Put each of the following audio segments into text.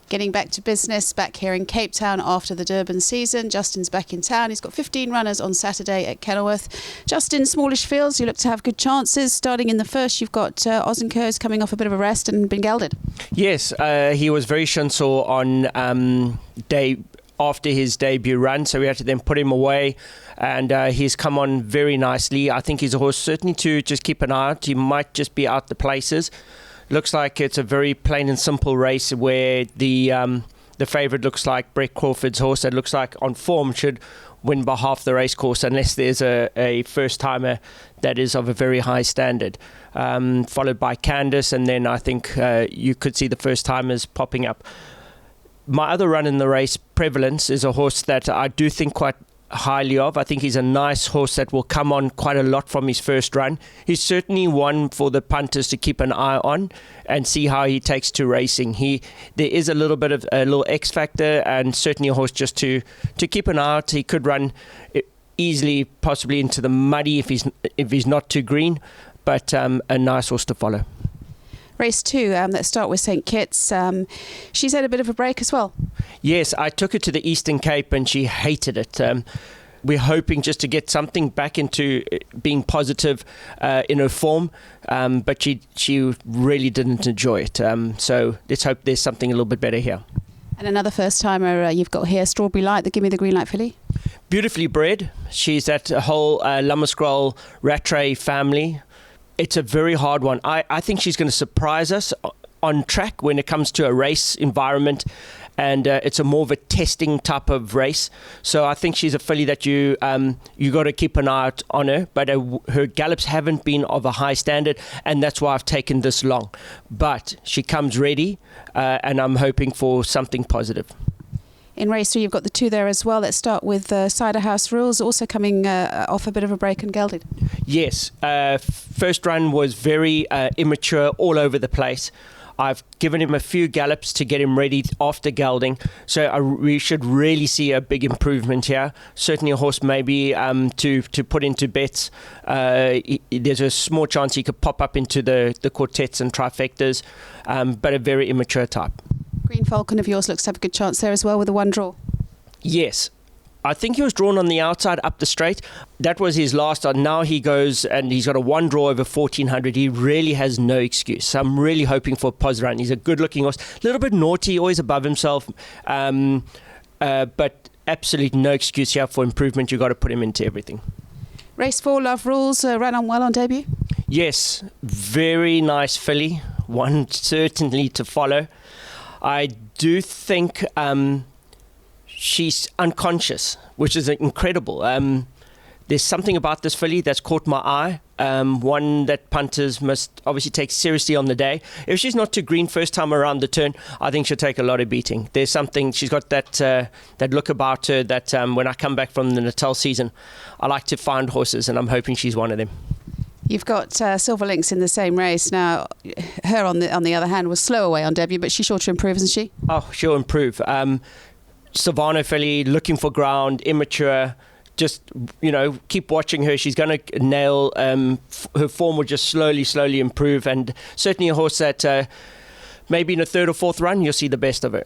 Getting back to business, back here in Cape Town after the Durban season. Justin's back in town. He's got 15 runners on Saturday at Kenilworth. Justin, smallish fields, you look to have good chances. Starting in the first, you've got Ozenko's coming off a bit of a rest and been gelded. Yes, he was very shunsore on after his debut run, so we had to then put him away, and he's come on very nicely. I think he's a horse certainly to just keep an eye out. He might just be out the places. Looks like it's a very plain and simple race where the favourite looks like Brett Crawford's horse that looks like on form should win by half the race course, unless there's a first-timer that is of a very high standard, followed by Candice, and then I think you could see the first-timers popping up. My other run in the race, Prevalence, is a horse that I do think quite highly of. I think he's a nice horse that will come on quite a lot from his first run. He's certainly one for the punters to keep an eye on and see how he takes to racing. There is a little bit of a little X factor, and certainly a horse just to keep an eye out. He could run easily, possibly into the muddy if he's not too green, but a nice horse to follow. Race 2, let's start with St. Kitts. She's had a bit of a break as well. Yes, I took her to the Eastern Cape and she hated it. We're hoping just to get something back into being positive in her form, but she really didn't enjoy it. So let's hope there's something a little bit better here. And another first-timer you've got here, Strawberry Light, the Give Me the Green Light filly. Beautifully bred. She's that whole Lummerscroll Rattray family. It's a very hard one. I think she's going to surprise us on track when it comes to a race environment, and it's a more of a testing type of race. So I think she's a filly that you got to keep an eye out on her, but her gallops haven't been of a high standard, and that's why I've taken this long. But she comes ready, and I'm hoping for something positive. In race 3, you've got the 2 there as well. Let's start with Cider House Rules, also coming off a bit of a break and gelded. Yes, first run was very immature, all over the place. I've given him a few gallops to get him ready after gelding, so we should really see a big improvement here. Certainly a horse maybe to put into bets. There's a small chance he could pop up into the quartets and trifectas, but a very immature type. Green Falcon of yours looks to have a good chance there as well with the 1 draw. Yes. I think he was drawn on the outside up the straight. That was his last. Now he goes and he's got a 1 draw over 1400. He really has no excuse. So I'm really hoping for a positive run. He's a good-looking horse. A little bit naughty, always above himself. But absolutely no excuse here for improvement. You've got to put him into everything. Race 4, Love Rules, ran on well on debut. Yes, very nice filly. One certainly to follow. I do think she's unconscious, which is incredible. There's something about this filly that's caught my eye, one that punters must obviously take seriously on the day. If she's not too green first time around the turn, I think she'll take a lot of beating. There's something, she's got that look about her that when I come back from the Natal season, I like to find horses, and I'm hoping she's one of them. You've got Silver Links in the same race. Now, her on the other hand was slow away on debut, but she's sure to improve, isn't she? Oh, she'll improve. Silvano filly, looking for ground, immature. Just, keep watching her. She's going to nail. Her form will just slowly improve, and certainly a horse that maybe in a 3rd or 4th run, you'll see the best of her.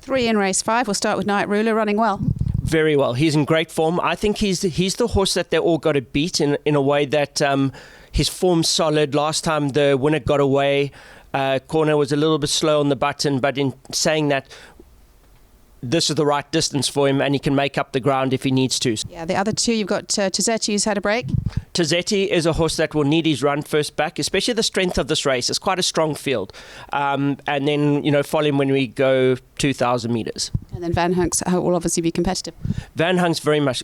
3 in race 5. We'll start with Night Ruler, running well. Very well. He's in great form. I think he's the horse that they all got to beat in a way that his form's solid. Last time the winner got away. Corner was a little bit slow on the button, but in saying that, this is the right distance for him, and he can make up the ground if he needs to. Yeah, the other 2, you've got Tizzetti, who's had a break. Tizzetti is a horse that will need his run first back, especially the strength of this race. It's quite a strong field. And then, follow him when we go 2,000 metres. And then Van Hunk's will obviously be competitive. Van Hunk's very much...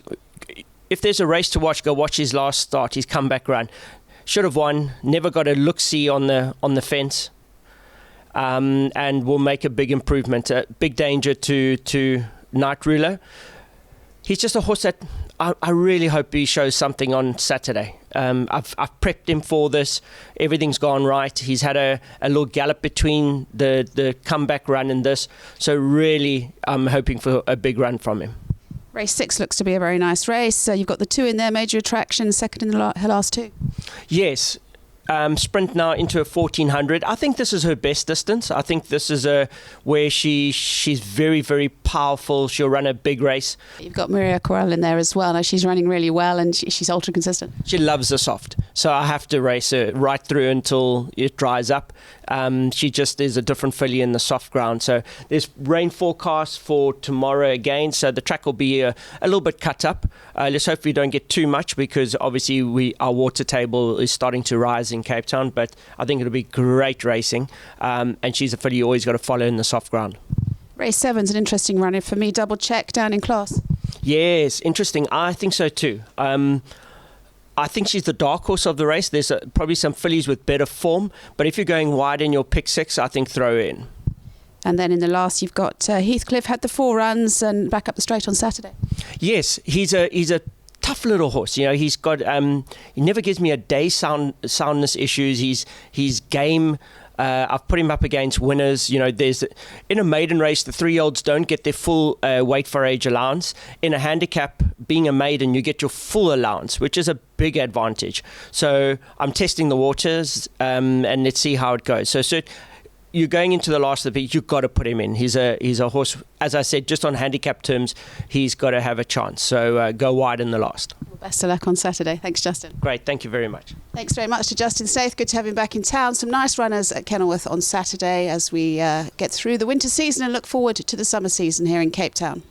If there's a race to watch, go watch his last start, his comeback run. Should have won, never got a look-see on the fence. And will make a big improvement, a big danger to Night Ruler. He's just a horse that I really hope he shows something on Saturday. I've prepped him for this. Everything's gone right. He's had a little gallop between the comeback run and this. So really, I'm hoping for a big run from him. Race 6 looks to be a very nice race. You've got the 2 in there, Major Attraction, second in her last 2. Yes. sprint now into a 1400. I think this is her best distance. I think this is where she's very, very powerful. She'll run a big race. You've got Maria Corral in there as well. Now she's running really well and she's ultra consistent. She loves the soft, so I have to race her right through until it dries up. She just is a different filly in the soft ground. So there's rain forecast for tomorrow again, so the track will be a little bit cut up. Let's hope we don't get too much, because obviously our water table is starting to rise in Cape Town, but I think it'll be great racing, and she's a filly you always got to follow in the soft ground. Race 7's an interesting runner for me. Double Check down in class. Yes, interesting. I think so too. I think she's the dark horse of the race. There's probably some fillies with better form, but if you're going wide in your pick 6, I think throw her in. And then in the last, you've got Heathcliff, had the 4 runs and back up the straight on Saturday. Yes, he's a tough little horse. You know, he's got he never gives me a day soundness issues. He's game. I've put him up against winners. You know, in a maiden race, the 3-year-olds don't get their full weight for age allowance. In a handicap, being a maiden, you get your full allowance, which is a big advantage. So I'm testing the waters, and let's see how it goes. So you're going into the last of the piece, you've got to put him in. He's a horse, as I said, just on handicap terms, he's got to have a chance. So go wide in the last. Well, best of luck on Saturday. Thanks, Justin. Great, thank you very much. Thanks very much to Justin Snaith. Good to have him back in town. Some nice runners at Kenilworth on Saturday as we get through the winter season and look forward to the summer season here in Cape Town.